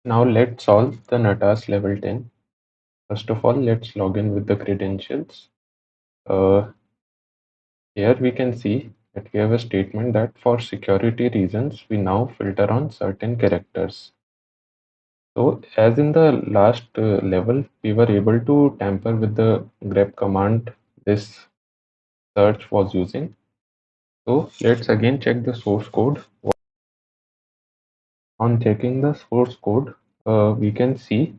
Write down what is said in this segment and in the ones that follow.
Now let's solve the Natas level 10. First of all, let's log in with the credentials. Uh, Here we can see that we have a statement that for security reasons, we now filter on certain characters. So as in the last level, we were able to tamper with the grep command this search was using. So let's again check the source code. On checking the source code, we can see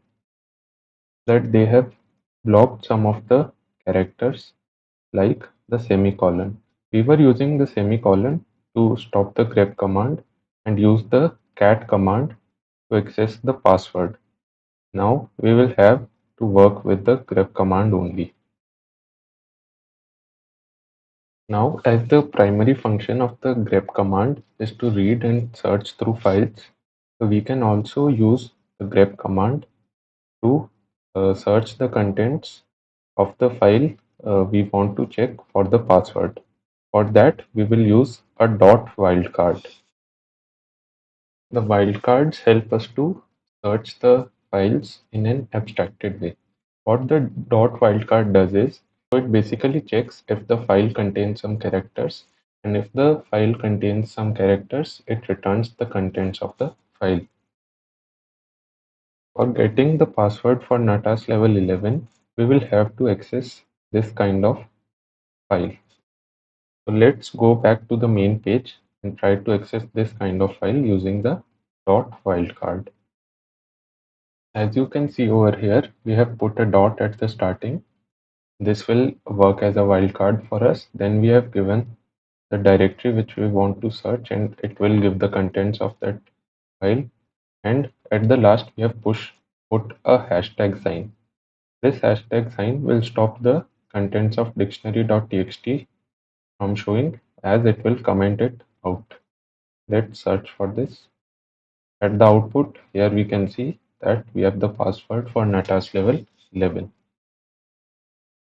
that they have blocked some of the characters like the semicolon. We were using the semicolon to stop the grep command and use the cat command to access the password. Now we will have to work with the grep command only. Now, as the primary function of the grep command is to read and search through files, so we can also use the grep command to search the contents of the file we want to check for the password. For that, we will use a dot wildcard. The wildcards help us to search the files in an abstracted way. What the dot wildcard does is, so it basically checks if the file contains some characters, and if the file contains some characters, it returns the contents of the file. For getting the password for Natas level 11, we will have to access this kind of file. So let's go back to the main page and try to access this kind of file using the dot wildcard. As you can see over here, we have put a dot at the starting. This will work as a wildcard for us. Then we have given the directory which we want to search, and it will give the contents of that file. And at the last, we have put a hashtag sign. This hashtag sign will stop the contents of dictionary.txt from showing, as it will comment it out. Let's search for this. At the output, here we can see that we have the password for Natas level 11.